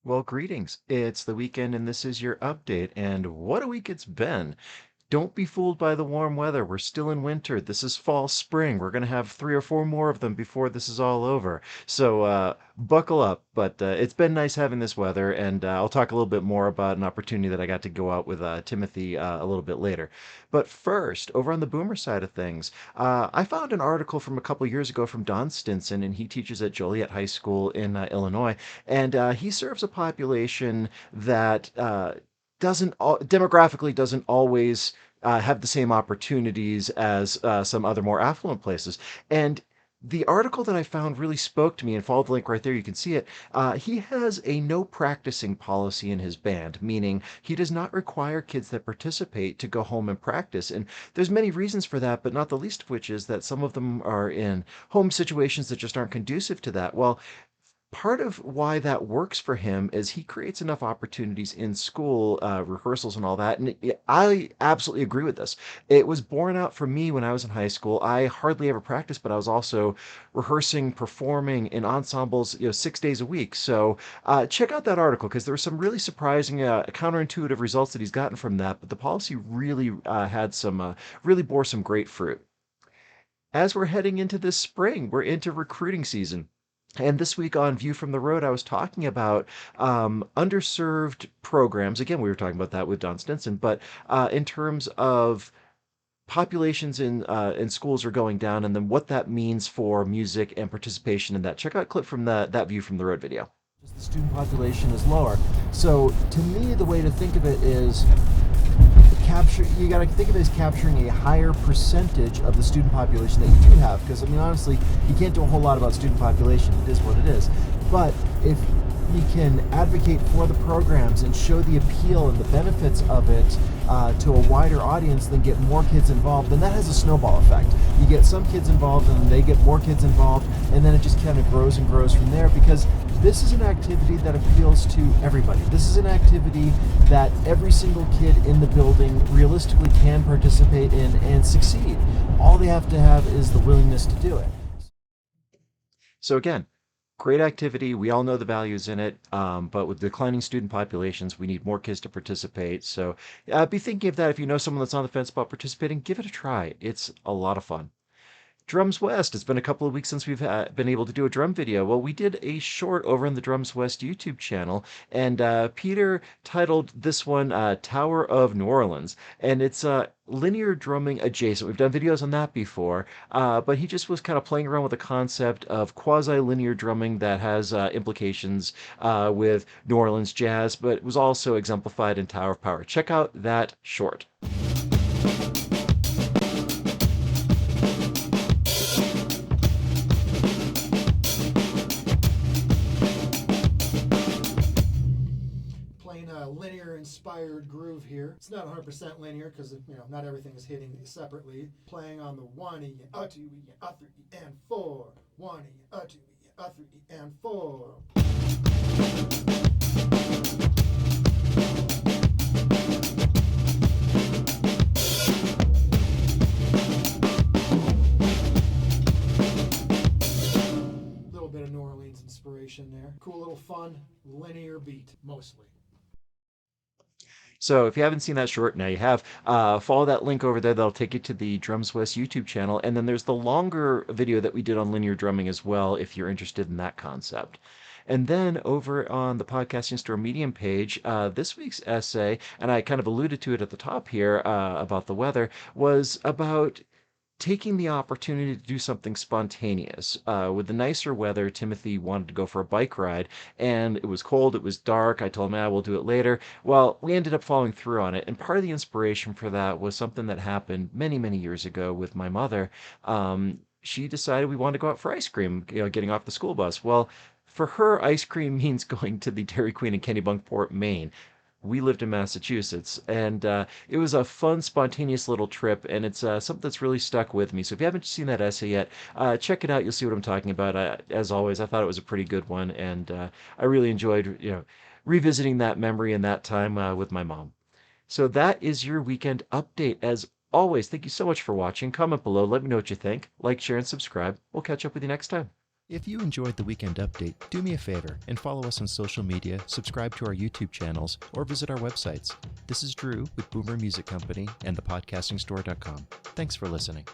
Well, greetings. It's the weekend and this is your update. And what a week it's been. Don't be fooled by the warm weather. We're still in winter. This is fall, spring. We're going to have three or four more of them before this is all over. So buckle up. But it's been nice having this weather. And I'll talk a little bit more about an opportunity that I got to go out with Timothy a little bit later. But first, over on the boomer side of things, I found an article from a couple years ago from Don Stinson, and he teaches at Joliet High School in Illinois. And he serves a population that demographically doesn't always have the same opportunities as some other more affluent places. And the article that I found really spoke to me, and follow the link right there, you can see it. He has a no practicing policy in his band, meaning he does not require kids that participate to go home and practice. And there's many reasons for that, but not the least of which is that some of them are in home situations that just aren't conducive to that. Well, part of why that works for him is he creates enough opportunities in school, rehearsals and all that. And I absolutely agree with this. It was borne out for me when I was in high school. I hardly ever practiced, but I was also rehearsing, performing in ensembles, 6 days a week. So check out that article because there were some really surprising, counterintuitive results that he's gotten from that. But the policy really really bore some great fruit. As we're heading into this spring, we're into recruiting season. And this week on View from the Road, I was talking about underserved programs. Again, we were talking about that with Don Stinson, but in terms of populations in schools are going down, and then what that means for music and participation in that. Check out a clip from that View from the Road video. Just the student population is lower. So to me, the way to think of it is you got to think of it as capturing a higher percentage of the student population that you do have, because I mean honestly you can't do a whole lot about student population. It is what it is. But if you can advocate for the programs and show the appeal and the benefits of it to a wider audience, then get more kids involved, then that has a snowball effect. You get some kids involved and they get more kids involved, and then it just kind of grows and grows from there, because this is an activity that appeals to everybody. This is an activity that every single kid in the building realistically can participate in and succeed. All they have to have is the willingness to do it. So again, great activity. We all know the values in it, but with declining student populations, we need more kids to participate. So be thinking of that. If you know someone that's on the fence about participating, give it a try. It's a lot of fun. Drums West. It's been a couple of weeks since we've been able to do a drum video. Well, we did a short over on the Drums West YouTube channel, and Peter titled this one Tower of New Orleans, and it's linear drumming adjacent. We've done videos on that before, but he just was kind of playing around with the concept of quasi-linear drumming that has implications with New Orleans jazz, but it was also exemplified in Tower of Power. Check out that short. Playing a linear inspired groove here. It's not 100% linear because not everything is hitting separately. Playing on the 1 E, a 2 E, a 3 E, and 4. 1 E, a 2 E, a 3 E, and 4. Little bit of New Orleans inspiration there. Cool little fun linear beat mostly. So if you haven't seen that short, now you have. Follow that link over there. That'll take you to the Drums West YouTube channel. And then there's the longer video that we did on linear drumming as well, if you're interested in that concept. And then over on the Podcasting Store Medium page, this week's essay, and I kind of alluded to it at the top here about the weather, was about taking the opportunity to do something spontaneous. With the nicer weather, Timothy wanted to go for a bike ride, and it was cold, it was dark. I told him, we'll do it later. Well, we ended up following through on it, and part of the inspiration for that was something that happened many, many years ago with my mother. She decided we wanted to go out for ice cream, getting off the school bus. Well, for her, ice cream means going to the Dairy Queen in Kennebunkport, Maine. We lived in Massachusetts, and it was a fun, spontaneous little trip, and it's something that's really stuck with me. So if you haven't seen that essay yet, check it out. You'll see what I'm talking about. As always, I thought it was a pretty good one, and I really enjoyed, revisiting that memory and that time with my mom. So that is your weekend update. As always, thank you so much for watching. Comment below. Let me know what you think. Like, share, and subscribe. We'll catch up with you next time. If you enjoyed the Weekend Update, do me a favor and follow us on social media, subscribe to our YouTube channels, or visit our websites. This is Drew with Boomer Music Company and thepodcastingstore.com. Thanks for listening.